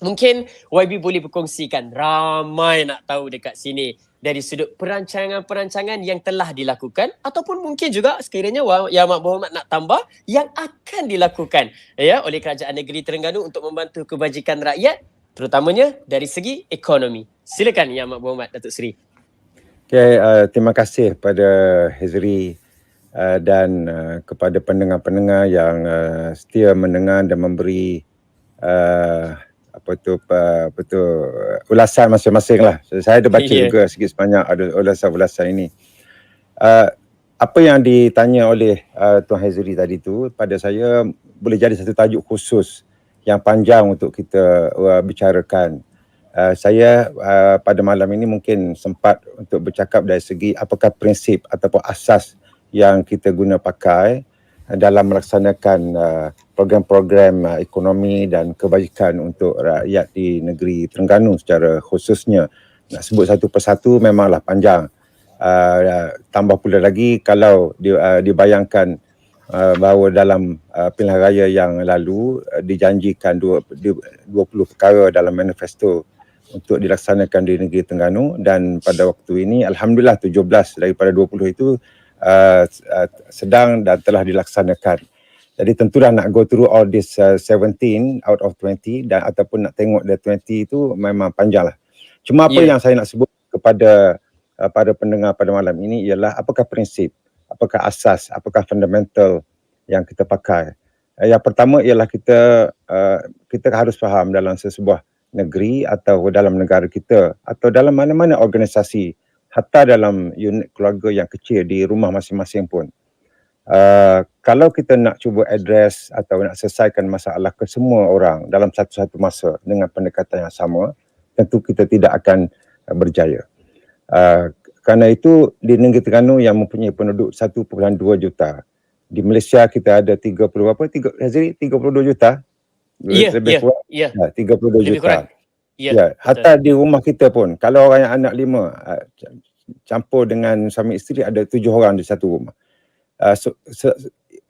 Mungkin YB boleh berkongsikan, ramai nak tahu dekat sini dari sudut perancangan-perancangan yang telah dilakukan ataupun mungkin juga sekiranya Yang Amat Berhormat nak tambah yang akan dilakukan ya oleh Kerajaan Negeri Terengganu untuk membantu kebajikan rakyat terutamanya dari segi ekonomi. Silakan Yang Amat Berhormat Datuk Seri. Okay, terima kasih pada Hezri dan kepada pendengar-pendengar yang setia mendengar dan memberi ulasan masing-masing lah. Saya ada baca juga sikit sebanyak ada ulasan-ulasan ini. Apa yang ditanya oleh Tuan Hezri tadi tu pada saya boleh jadi satu tajuk khusus yang panjang untuk kita bicarakan. Saya pada malam ini mungkin sempat untuk bercakap dari segi apakah prinsip ataupun asas yang kita guna pakai dalam melaksanakan program-program ekonomi dan kebajikan untuk rakyat di negeri Terengganu secara khususnya. Nak sebut satu persatu memanglah panjang. Tambah pula lagi kalau dibayangkan bahawa dalam pilihan raya yang lalu dijanjikan 20 perkara dalam manifesto untuk dilaksanakan di negeri Terengganu dan pada waktu ini Alhamdulillah 17 daripada 20 itu sedang dan telah dilaksanakan. Jadi tentulah nak go through all this 17 out of 20 dan ataupun nak tengok the 20 itu memang panjang lah. Cuma apa yang saya nak sebut kepada para pendengar pada malam ini ialah apakah prinsip, apakah asas, apakah fundamental yang kita pakai. Yang pertama ialah kita harus faham dalam sesebuah negeri atau dalam negara kita atau dalam mana-mana organisasi, hatta dalam unit keluarga yang kecil di rumah masing-masing pun. Kalau kita nak cuba address atau nak selesaikan masalah ke semua orang dalam satu-satu masa dengan pendekatan yang sama, tentu kita tidak akan berjaya. Kerana itu di negeri Terengganu yang mempunyai penduduk 1.2 juta. Di Malaysia kita ada 32 juta. Lebih kurang. 32 juta. Hatta di rumah kita pun kalau orang yang anak 5 campur dengan suami isteri ada 7 orang di satu rumah.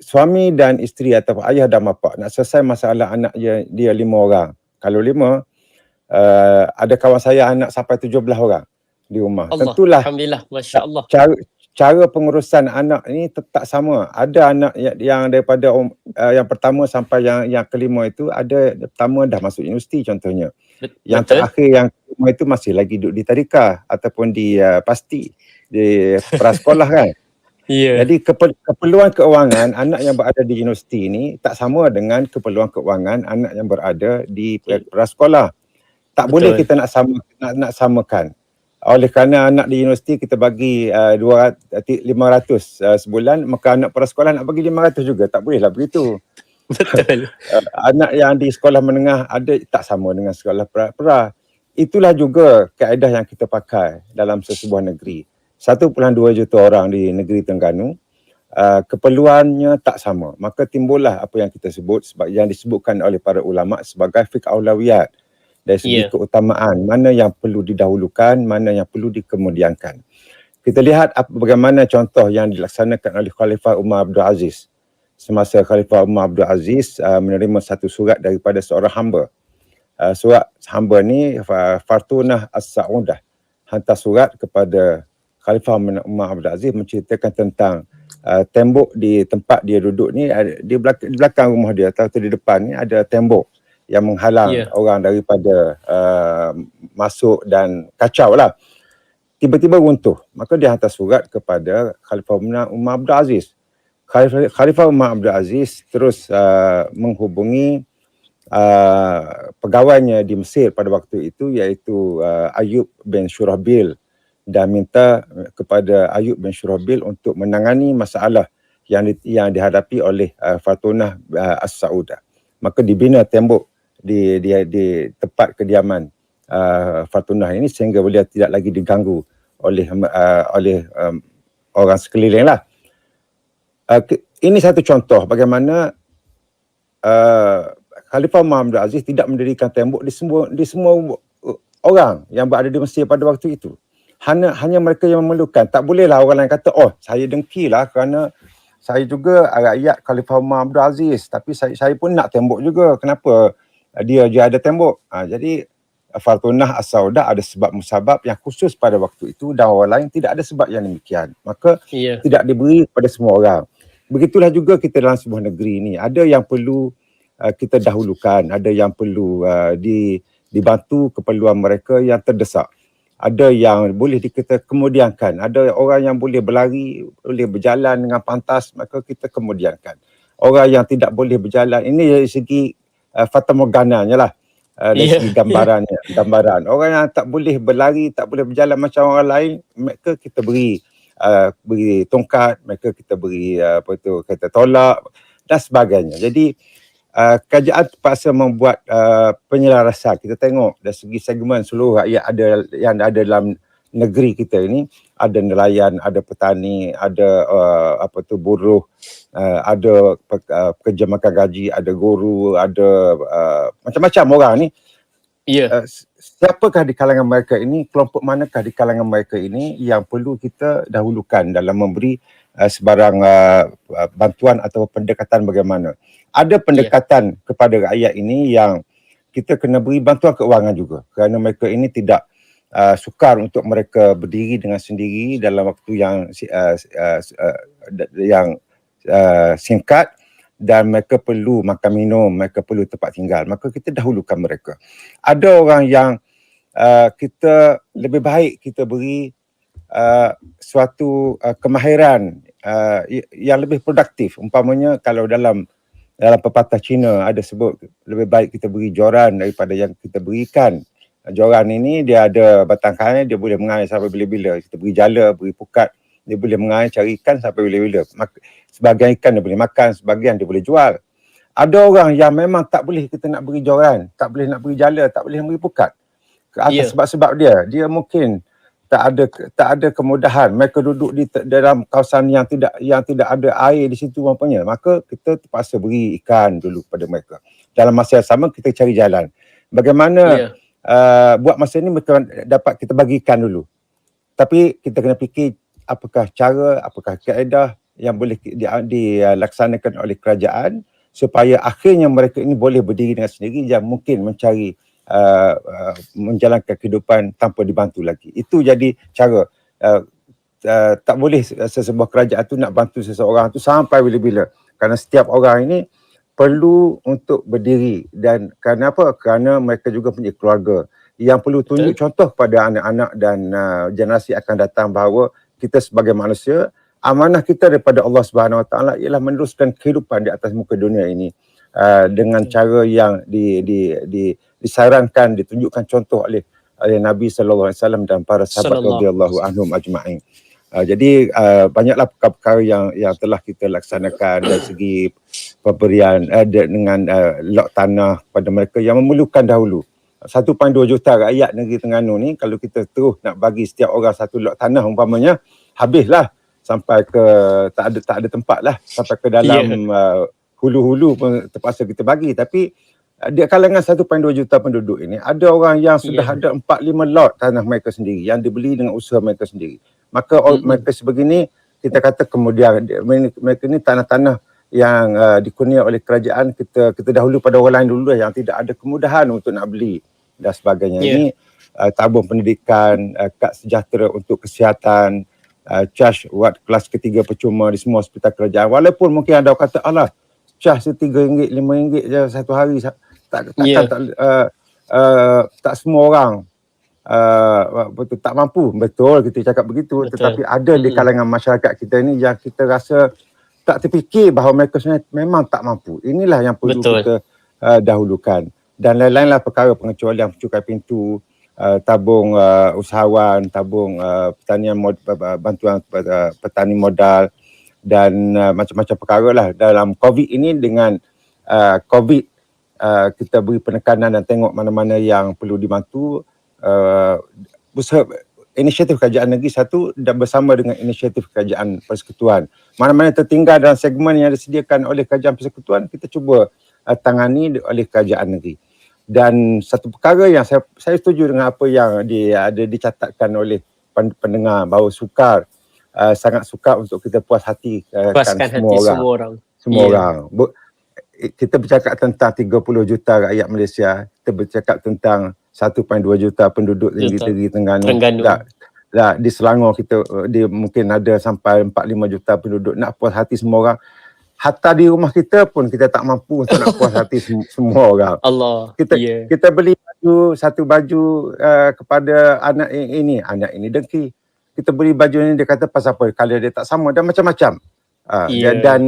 Suami dan isteri atau ayah dan bapa nak selesai masalah anak dia 5 orang. Kalau 5 ada kawan saya anak sampai 17 orang di rumah. Tentulah Alhamdulillah, masya-Allah. Cara pengurusan anak ini tak sama. Ada anak yang daripada yang pertama sampai yang kelima itu ada pertama dah masuk universiti contohnya. Yang terakhir yang kelima itu masih lagi duduk di tadika ataupun di pasti di prasekolah kan. Jadi keperluan keuangan anak yang berada di universiti ini tak sama dengan keperluan keuangan anak yang berada di prasekolah. Tak boleh kita nak samakan. Oleh kerana anak di universiti kita bagi 500 sebulan, maka anak prasekolah nak bagi 500 juga. Tak bolehlah begitu. Betul. Anak yang di sekolah menengah ada tak sama dengan sekolah pra. Itulah juga kaedah yang kita pakai dalam sesebuah negeri. 1.2 juta orang di negeri Terengganu, keperluannya tak sama. Maka timbullah apa yang kita sebut, yang disebutkan oleh para ulama sebagai fiqh aulawiyat. Dari segi keutamaan, mana yang perlu didahulukan, mana yang perlu dikemudiankan. Kita lihat bagaimana contoh yang dilaksanakan oleh Khalifah Umar Abdul Aziz. Semasa Khalifah Umar Abdul Aziz menerima satu surat daripada seorang hamba. Surat hamba ni Fartunah As-Sa'udah hantar surat kepada Khalifah Umar Abdul Aziz menceritakan tentang tembok di tempat dia duduk ni, di belakang rumah dia atau di depan ni ada tembok yang menghalang orang daripada masuk dan kacau lah. Tiba-tiba runtuh. Maka dia hantar surat kepada Khalifah Umar Abdul Aziz. Khalifah Umar Abdul Aziz terus menghubungi pegawainya di Mesir pada waktu itu iaitu Ayub bin Shurahbil dan minta kepada Ayub bin Shurahbil untuk menangani masalah yang dihadapi oleh Fartunah As-Sa'udah. Maka dibina tembok di tempat kediaman Fartunah ini sehingga beliau tidak lagi diganggu oleh orang sekeliling lah. Ini satu contoh bagaimana Khalifah Umar Abdul Aziz tidak mendirikan tembok di semua orang yang berada di Mesir pada waktu itu. Hanya mereka yang memerlukan. Tak bolehlah orang lain kata, oh saya dengkilah kerana saya juga rakyat Khalifah Umar Abdul Aziz, tapi saya pun nak tembok juga. Kenapa dia ada tembok. Jadi Fartunah as-sauda ada sebab musabab yang khusus pada waktu itu dan orang lain tidak ada sebab yang demikian. Maka Ya. tidak diberi kepada semua orang. Begitulah juga kita dalam sebuah negeri ini. Ada yang perlu kita dahulukan, ada yang perlu dibantu keperluan mereka yang terdesak. Ada yang boleh kita kemudiankan, ada orang yang boleh berlari, boleh berjalan dengan pantas, maka kita kemudiankan. Orang yang tidak boleh berjalan, ini dari segi fatamorgananya lah. Dari segi gambaran. Orang yang tak boleh berlari, tak boleh berjalan macam orang lain, mereka kita beri tongkat, mereka kita beri kata tolak dan sebagainya. Jadi kerajaan terpaksa membuat penyelarasan. Kita tengok dari segi segmen seluruh rakyat yang ada dalam negeri kita ini, ada nelayan, ada petani, ada buruh, ada pekerja makan gaji, ada guru, ada macam-macam orang ni. Siapakah di kalangan mereka ini, kelompok manakah di kalangan mereka ini yang perlu kita dahulukan dalam memberi sebarang bantuan atau pendekatan bagaimana. Ada pendekatan kepada rakyat ini yang kita kena beri bantuan keuangan juga, kerana mereka ini tidak sukar untuk mereka berdiri dengan sendiri dalam waktu yang singkat, dan mereka perlu makan minum, mereka perlu tempat tinggal, maka kita dahulukan mereka. Ada orang yang kita lebih baik kita beri suatu kemahiran yang lebih produktif. Umpamanya kalau dalam pepatah Cina ada sebut, lebih baik kita beri joran daripada yang kita berikan. Joran ini dia ada batang kail, dia boleh mengair sampai bila-bila. Kita beri jala, beri pukat, dia boleh mengair, cari ikan sampai bila-bila. Sebahagian ikan dia boleh makan, sebahagian dia boleh jual. Ada orang yang memang tak boleh kita nak beri joran, tak boleh nak beri jala, tak boleh beri pukat. Atas sebab-sebab dia mungkin tak ada kemudahan. Mereka duduk di dalam kawasan yang tidak ada air di situ umpamanya. Maka kita terpaksa beri ikan dulu kepada mereka. Dalam masa yang sama kita cari jalan. Bagaimana buat masa ini mereka dapat kita bagi ikan dulu. Tapi kita kena fikir apakah cara, apakah kaedah yang boleh dilaksanakan oleh kerajaan supaya akhirnya mereka ini boleh berdiri dengan sendiri yang mungkin mencari menjalankan kehidupan tanpa dibantu lagi. Itu jadi cara. Tak boleh sesebuah kerajaan tu nak bantu seseorang tu sampai bila-bila. Kerana setiap orang ini perlu untuk berdiri, dan kerana apa? Kerana mereka juga punya keluarga yang perlu tunjuk contoh kepada anak-anak dan generasi akan datang bahawa kita sebagai manusia, amanah kita daripada Allah Subhanahu Wa Taala ialah meneruskan kehidupan di atas muka dunia ini dengan cara yang disarankan, ditunjukkan contoh oleh Nabi sallallahu alaihi wasallam dan para sahabat radhiyallahu anhum ajma'in. Jadi banyaklah perkara-perkara yang telah kita laksanakan dari segi pemberian dengan lot tanah pada mereka yang memerlukan dahulu. 1.2 juta rakyat negeri Terengganu ni, kalau kita terus nak bagi setiap orang satu lot tanah umpamanya, habislah sampai ke tak ada tempat lah, sampai ke dalam hulu-hulu pun terpaksa kita bagi. Tapi di kalangan 1.2 juta penduduk ini, ada orang yang sudah ada 4-5 lot tanah mereka sendiri yang dibeli dengan usaha mereka sendiri. Maka mereka sebegini, kita kata kemudian mereka ni tanah-tanah yang dikurnia oleh kerajaan, kita dahulu pada orang lain dulu yang tidak ada kemudahan untuk nak beli dan sebagainya. Ini tabung pendidikan, kad sejahtera untuk kesihatan, charge buat kelas ketiga percuma di semua hospital kerajaan. Walaupun mungkin ada orang kata, alah, charge RM3, RM5 je satu hari. Tak semua orang betul tak mampu. Betul kita cakap begitu. Tetapi ada di kalangan masyarakat kita ni yang kita rasa tak terfikir bahawa mereka sebenarnya memang tak mampu. Inilah yang perlu kita dahulukan. Dan lain-lainlah perkara pengecualian cukai pintu, tabung usahawan, tabung pertanian bantuan petani modal, dan macam-macam perkara lah. Dalam COVID ini, dengan COVID kita beri penekanan dan tengok mana-mana yang perlu dibantu. Inisiatif kerajaan negeri satu dan bersama dengan inisiatif kerajaan persekutuan. Mana-mana tertinggal dalam segmen yang disediakan oleh kerajaan persekutuan, kita cuba tangani oleh kerajaan negeri. Dan satu perkara yang saya setuju dengan apa yang ada dicatatkan oleh pendengar, bahawa sangat sukar untuk kita puas hati semua orang. kita bercakap tentang 30 juta rakyat Malaysia, kita bercakap tentang 1.2 juta penduduk Negeri Terengganu. Di Selangor kita dia mungkin ada sampai 4-5 juta penduduk. Nak puas hati semua orang. Hatta di rumah kita pun kita tak mampu untuk nak puas hati semua orang. Allah. Kita beli satu baju kepada anak ini dengki. Kita beli baju ni, dia kata pasal apa? Kalau dia tak sama dan macam-macam. Dan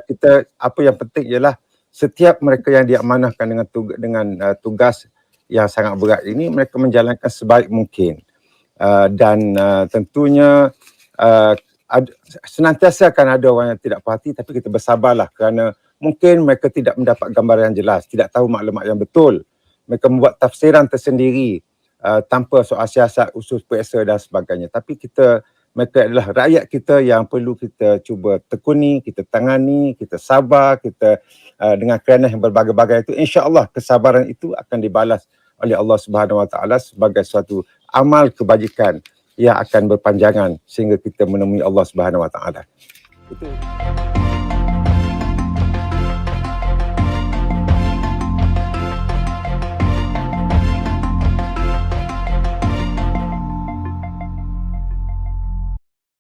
kita apa yang penting ialah setiap mereka yang diamanahkan dengan tugas yang sangat berat ini, mereka menjalankan sebaik mungkin. Dan tentunya senantiasa akan ada orang yang tidak puas hati, tapi kita bersabarlah kerana mungkin mereka tidak mendapat gambaran yang jelas, tidak tahu maklumat yang betul. Mereka membuat tafsiran tersendiri tanpa soal siasat, usul periksa dan sebagainya. Tapi mereka adalah rakyat kita yang perlu kita cuba tekuni, kita tangani, kita sabar, kita dengan kerana yang berbagai-bagai itu, insya-Allah kesabaran itu akan dibalas oleh Allah Subhanahu Wa Taala sebagai suatu amal kebajikan yang akan berpanjangan sehingga kita menemui Allah Subhanahu Wa Taala. Itu.